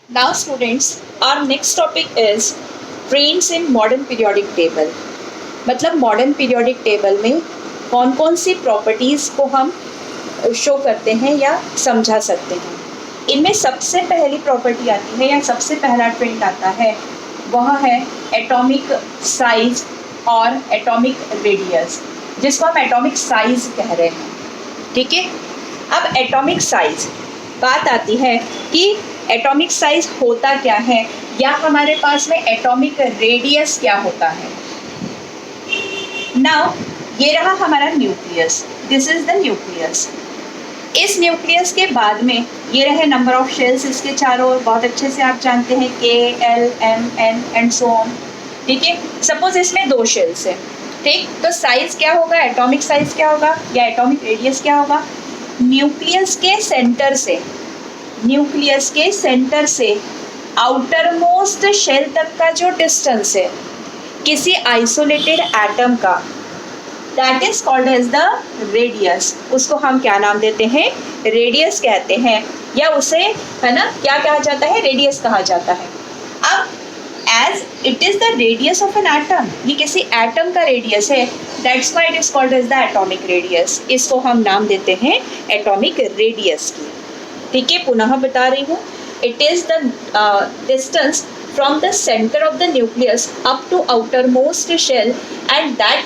Now students, our next topic is trains in modern periodic table. मतलब modern periodic table में कौन कौन सी properties को हम शो करते हैं या समझा सकते हैं। इनमें सबसे पहली प्रॉपर्टी आती है या सबसे पहला ट्रेंड आता है, वह है एटॉमिक साइज और एटॉमिक रेडियस, जिसको हम एटॉमिक साइज कह रहे हैं। ठीक है, अब एटॉमिक साइज बात आती है कि एटॉमिक साइज होता क्या है या हमारे पास में एटॉमिक रेडियस क्या होता है। नाउ ये रहा हमारा nucleus, this is the nucleus. इस न्यूक्लियस के बाद में ये रहे नंबर ऑफ शेल्स इसके चारों ओर, बहुत अच्छे से आप जानते हैं K, L, M, N and so on. ठीक है, सपोज इसमें 2 शेल्स है, ठीक, तो साइज क्या होगा, एटॉमिक साइज क्या होगा या एटॉमिक रेडियस क्या होगा। न्यूक्लियस के सेंटर से आउटर मोस्ट शेल तक का जो डिस्टेंस है किसी आइसोलेटेड एटम का, that is called as the radius. उसको हम क्या नाम देते हैं, रेडियस कहते हैं, या उसे है ना क्या कहा जाता है, रेडियस कहा जाता है। अब as it is the radius of an atom, ये किसी एटम का रेडियस है, that's why it is called as the atomic radius. इसको हम नाम देते हैं एटॉमिक रेडियस की। ठीक है, पुनः बता रही हूँ, it is the distance from the center of the nucleus up to outermost shell and that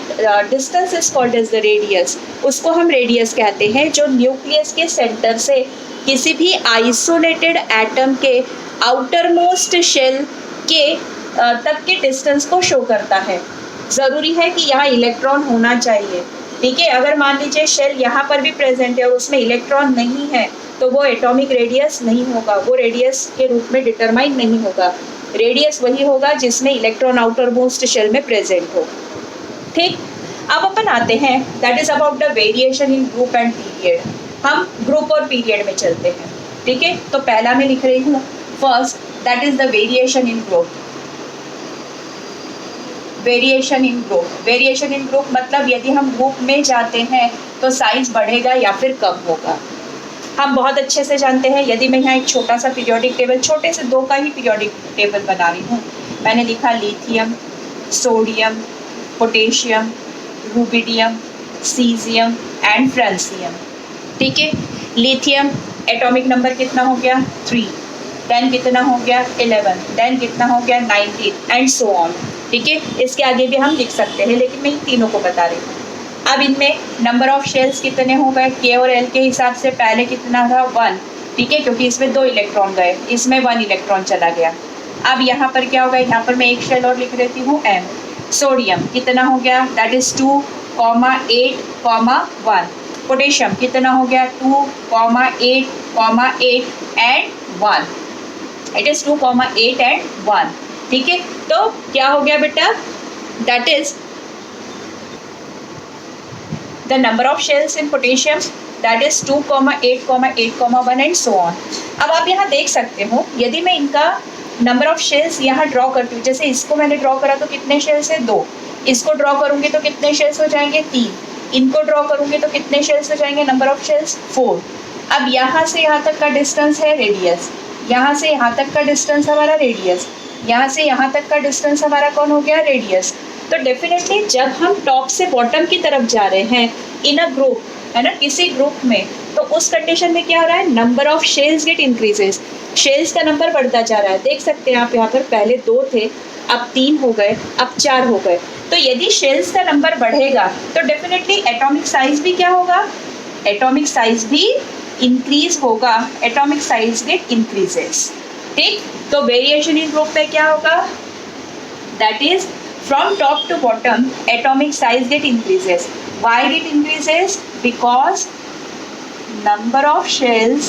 distance is called as the radius। उसको हम रेडियस कहते हैं, जो न्यूक्लियस के सेंटर से किसी भी आइसोलेटेड एटम के आउटरमोस्ट शेल के तक के डिस्टेंस को शो करता है। ज़रूरी है कि यहाँ इलेक्ट्रॉन होना चाहिए। ठीक है, अगर मान लीजिए शेल यहाँ पर भी प्रेजेंट है और उसमें इलेक्ट्रॉन नहीं है तो वो एटॉमिक रेडियस नहीं होगा, वो रेडियस के रूप में डिटरमाइन नहीं होगा। रेडियस वही होगा जिसमें इलेक्ट्रॉन आउटर मोस्ट शेल में प्रेजेंट हो। ठीक, अब अपन आते हैं, that is about the variation in group and period. हम ग्रुप और पीरियड में चलते हैं। ठीक है, तो पहला मैं लिख रही हूँ first, that is the variation in group. Variation in group मतलब यदि हम ग्रुप में जाते हैं तो साइज बढ़ेगा या फिर कम होगा। हम बहुत अच्छे से जानते हैं, यदि मैं यहाँ एक छोटा सा पीरियोडिक टेबल, छोटे से 2 का ही पीरियोडिक टेबल बना रही हूँ। मैंने लिखा lithium, sodium, potassium, rubidium, caesium and francium. ठीक है, लिथियम एटॉमिक नंबर कितना हो गया 3, देन कितना हो गया 11, देन कितना हो गया 19 एंड सो ऑन। ठीक है, इसके आगे भी हम लिख सकते हैं, लेकिन मैं इन तीनों को बता रही हूँ। अब इनमें नंबर ऑफ शेल्स कितने हो गए, K और L के हिसाब से पहले कितना था 1। ठीक है, क्योंकि इसमें 2 इलेक्ट्रॉन गए, इसमें 1 इलेक्ट्रॉन चला गया। अब यहाँ पर क्या होगा, यहाँ पर मैं एक शेल और लिख देती हूँ M। सोडियम कितना हो गया, दैट इज 2, 8, 1। पोटेशियम कितना हो गया 2, 8 एंड 1। It is 2, 8 and 1। ठीक है, तो क्या हो गया बेटा, that is the number of shells in potassium, that is 2, 8, 1 and so on। अब आप यहाँ देख सकते हो, यदि मैं इनका नंबर ऑफ शेल्स यहाँ ड्रॉ करती हूँ, जैसे इसको मैंने ड्रॉ करा तो कितने शेल्स है 2, इसको ड्रॉ करूँगी तो कितने शेल्स हो जाएंगे 3, इनको ड्रॉ करूँगी तो कितने शेल्स हो जाएंगे, नंबर ऑफ शेल्स 4। अब यहाँ से यहाँ तक का डिस्टेंस है रेडियस, यहाँ से यहाँ तक का डिस्टेंस हमारा रेडियस, यहाँ से यहाँ तक का डिस्टेंस हमारा कौन हो गया रेडियस। तो डेफिनेटली जब हम टॉप से बॉटम की तरफ जा रहे हैं इन अ ग्रुप, है ना, किसी ग्रुप में, तो उस कंडीशन में क्या हो रहा है, number of shells get increases, shells का नंबर बढ़ता जा रहा है। देख सकते हैं आप यहाँ पर पहले 2 थे, अब 3 हो गए, अब 4 हो गए। तो यदि शेल्स का नंबर बढ़ेगा तो डेफिनेटली एटॉमिक साइज भी क्या होगा, एटॉमिक साइज भी इंक्रीज होगा, एटॉमिक साइज गेट इंक्रीजेस। ठीक, तो वेरिएशन इन ग्रुप में क्या होगा, that is from top to bottom atomic size get increases। Why it increases? Because number of shells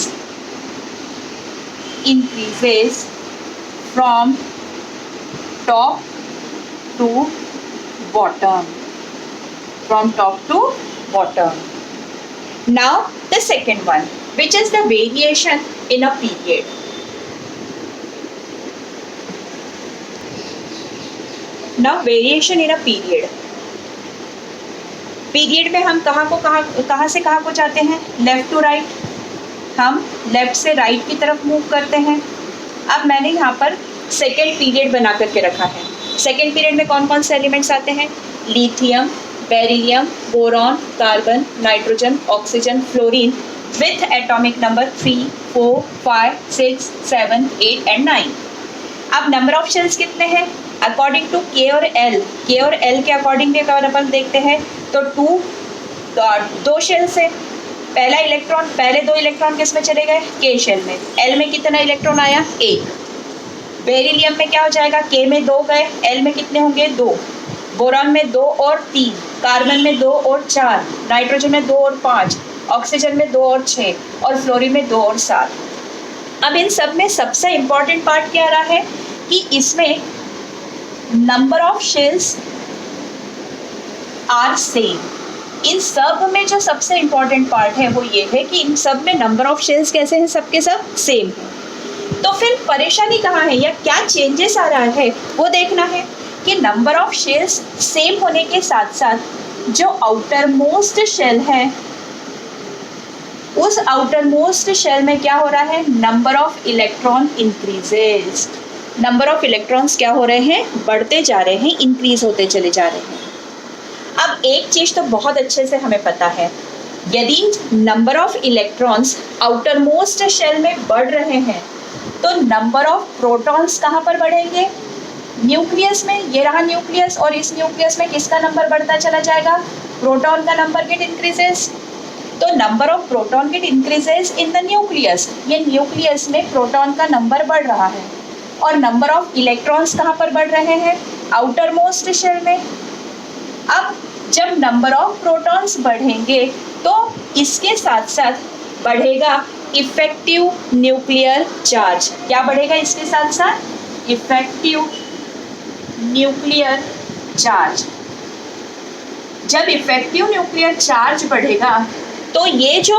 increases from top to bottom, from top to bottom। Now the second one, which is the variation in a period। Now variation in a period. Period में हम कहाँ से कहाँ को जाते हैं, left to right. हम left से राइट की तरफ मूव करते हैं। अब मैंने यहाँ पर सेकेंड पीरियड बना करके रखा है। सेकेंड पीरियड में कौन कौन से एलिमेंट्स आते हैं? Lithium, beryllium, boron, carbon, nitrogen, oxygen, fluorine with atomic number 3, 4, 5, 6, 7, 8 and 9। अब नंबर ऑफ शेल्स कितने हैं? अकॉर्डिंग टू के और एल, के और एल के अकॉर्डिंग अगर अपन देखते हैं तो 2 शेल से पहला इलेक्ट्रॉन, पहले 2 इलेक्ट्रॉन किस में चले गए? के शेल में। एल में कितना इलेक्ट्रॉन आया? 1। बेरिलियम में क्या हो जाएगा? के में 2 गए, एल में कितने होंगे? 2। बोरॉन में 2 और 3, कार्बन में 2 और 4, नाइट्रोजन में 2 और 5, ऑक्सीजन में 2 और 6 और फ्लोरीन में 2 और 7। अब इन सब में सबसे इंपॉर्टेंट पार्ट क्या रहा है कि इसमें number of shells are same. इन सब में जो सबसे इंपॉर्टेंट पार्ट है वो ये है कि इन सब में नंबर ऑफ शेल्स कैसे हैं? सबके सब सेम है। तो फिर परेशानी कहाँ है या क्या चेंजेस आ रहा है वो देखना है कि नंबर ऑफ शेल्स सेम होने के साथ साथ जो आउटर मोस्ट शेल है उस आउटर मोस्ट शेल में क्या हो रहा है? Number of electron increases. Number of electrons क्या हो रहे हैं? बढ़ते जा रहे हैं, इंक्रीज होते चले जा रहे हैं। अब एक चीज तो बहुत अच्छे से हमें पता है, यदि number of electrons outer most shell में बढ़ रहे हैं तो नंबर ऑफ प्रोटॉन्स कहाँ पर बढ़ेंगे? न्यूक्लियस में। ये रहा न्यूक्लियस और इस न्यूक्लियस में किसका नंबर बढ़ता चला जाएगा? प्रोटॉन का नंबर गेट इंक्रीजेस। तो number of proton get increases in the nucleus. ये न्यूक्लियस में प्रोटॉन का नंबर बढ़ रहा है और नंबर ऑफ इलेक्ट्रॉन्स कहाँ पर बढ़ रहे हैं? आउटर मोस्ट शेल में। अब जब नंबर ऑफ प्रोटॉन्स बढ़ेंगे तो इसके साथ साथ बढ़ेगा इफेक्टिव न्यूक्लियर चार्ज। क्या बढ़ेगा इसके साथ साथ? Effective nuclear charge. जब इफेक्टिव न्यूक्लियर चार्ज बढ़ेगा तो ये जो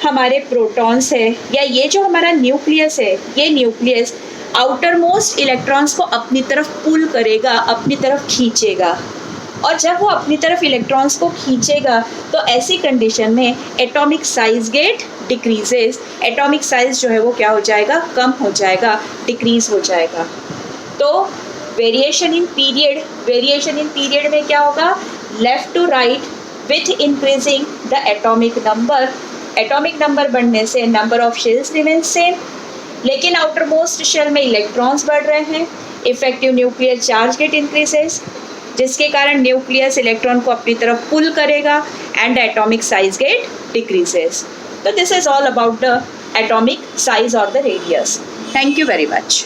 हमारे प्रोटॉन्स है या ये जो हमारा न्यूक्लियस है, ये न्यूक्लियस आउटर मोस्ट इलेक्ट्रॉन्स को अपनी तरफ पुल करेगा, अपनी तरफ खींचेगा। और जब वो अपनी तरफ इलेक्ट्रॉन्स को खींचेगा तो ऐसी कंडीशन में atomic size get decreases. Atomic size जो है वो क्या हो जाएगा? कम हो जाएगा, डिक्रीज हो जाएगा। तो वेरिएशन इन पीरियड में क्या होगा? Left to right with increasing the atomic number. Atomic number बढ़ने से number of shells remain same, लेकिन आउटर मोस्ट शेल में इलेक्ट्रॉन्स बढ़ रहे हैं। Effective nuclear charge get increases, जिसके कारण न्यूक्लियस इलेक्ट्रॉन को अपनी तरफ पुल करेगा and atomic size get decreases. तो this is all about the atomic size और the radius. Thank you very much.